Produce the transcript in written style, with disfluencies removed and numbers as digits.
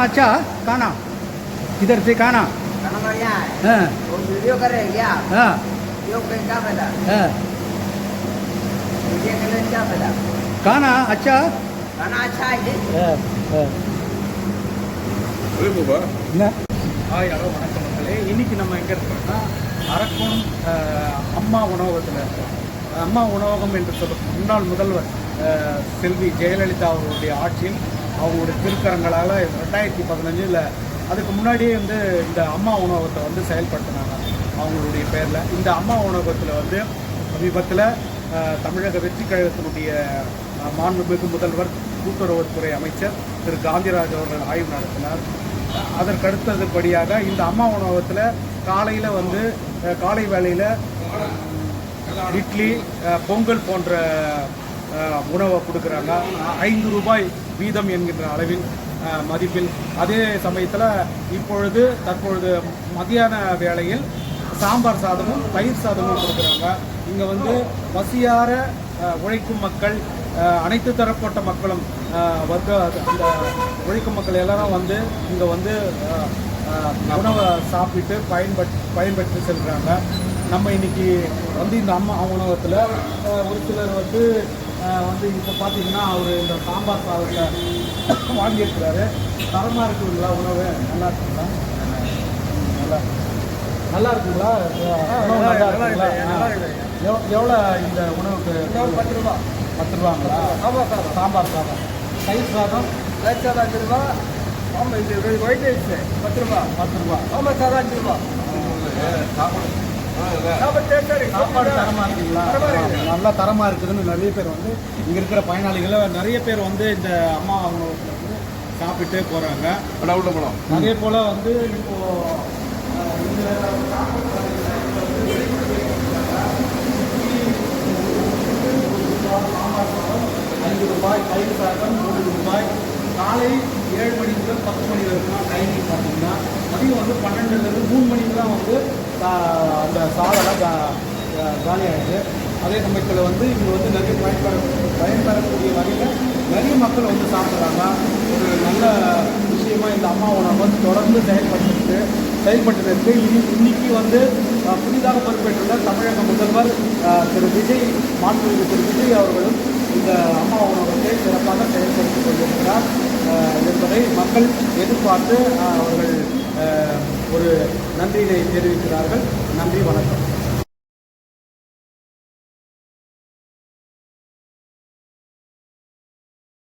अच्छा खाना किधर से खाना खाना बढ़िया है। हाँ वो वीडियो कर रहे हैं क्या? हाँ वीडियो पे क्या फायदा? हाँ वीडियो करने से क्या फायदा? खाना अच्छा खाना अच्छा है जी। हाँ हाँ என்ன ஹாய் ஹலோ வணக்கம் மக்களே. இன்றைக்கி நம்ம எங்கே இருக்கோம்னா அரக்கோணம் அம்மா உணவகத்தில் இருக்கோம். அம்மா உணவகம் என்று சொல்லும் முன்னாள் முதல்வர் செல்வி ஜெயலலிதா அவர்களுடைய ஆட்சியில் அவங்களுடைய திருக்கரங்களால் 2015 அதுக்கு முன்னாடியே வந்து இந்த அம்மா உணவகத்தை வந்து செயல்படுத்தினாங்க அவங்களுடைய பேரில். இந்த அம்மா உணவகத்தில் வந்து சமீபத்தில் தமிழக வெற்றி கழகத்தினுடைய மாண்புமிகு முதல்வர் கூட்டுறவுத்துறை அமைச்சர் திரு காந்திராஜ் அவர்கள் ஆய்வு நடத்தினார். அதற்கடுத்ததுபடியாக இந்த அம்மா உணவகத்தில் காலையில் வந்து காலை வேளையில் இட்லி பொங்கல் போன்ற உணவை கொடுக்குறாங்க. 5 ரூபாய் வீதம் என்கின்ற அளவில் மதிப்பில். அதே சமயத்தில் தற்பொழுது மதியான வேளையில் சாம்பார் சாதமும் தயிர் சாதமும் கொடுக்குறாங்க. இங்கே வந்து பசியார உழைக்கும் மக்கள், அனைத்து தரப்பட்ட மக்களும் அந்த உழைக்கும் மக்கள் எல்லாரும் வந்து இங்கே வந்து உணவை சாப்பிட்டு பயன்பெற்று செல்கிறாங்க. நம்ம இன்றைக்கி வந்து இந்த அம்மா உணவகத்தில் ஒரு சிலர் வந்து இப்போ பார்த்தீங்கன்னா அவர் இந்த சாம்பார் சாதத்தை வாங்கியிருக்கிறாரு. தரமாக இருக்குங்களா உணவு? நல்லா இருக்குங்களா? நல்லா இருக்குங்களா? எவ்வளோ இந்த உணவுக்கு? 10 ரூபா. 10 ரூபாங்களா? சாம்பார் சாதம். சாம்பார் சாதம். தயிர் சாதம்? தயிர் சாதம் 5 ரூபா. ஆமாம், இது ஒயிட் ரைஸ் 10 ரூபா. 10 ரூபா. சாம்பார் சாதம் 5 ரூபா. சாப்பாடு தரமாக இருக்குங்களா? நல்லா தரமாக இருக்குதுன்னு நிறைய பேர் வந்து இங்கே இருக்கிற பயனாளிகளை நிறைய பேர் வந்து இந்த அம்மா உணவகத்தில் வந்து சாப்பிட்டு போகிறாங்க. அதே போல் வந்து இப்போது இந்த 5 ரூபாய், தயிர் சாதம் 3 ரூபாய். காலை 7 மணி முதல் 10 மணி வரைக்கும் டைமிங் பார்த்தீங்கன்னா மதியம் வந்து 12லேருந்து 3 மணிக்கெலாம் வந்து அந்த சாதம்லாம் காலியாகிடுது. அதே சமயத்தில் வந்து இங்கே வந்து நிறைய பயன்பெறக்கூடிய வகையில் நிறைய மக்கள் வந்து சாப்பிட்றாங்க. ஒரு நல்ல விஷயமா இந்த அம்மா உணவகம் தொடர்ந்து செயல்பட்டு இன்னைக்கு வந்து புதிதாக பொறுப்பேற்றுள்ள தமிழக முதல்வர் திரு விஜய் அவர்களும் இந்த அம்மா உணவகத்தை சிறப்பாக செயல்படுத்திக் கொண்டிருக்கிறார் என்பதை மக்கள் எதிர்பார்த்து அவர்கள் ஒரு நன்றியினை தெரிவிக்கிறார்கள். நன்றி, வணக்கம்.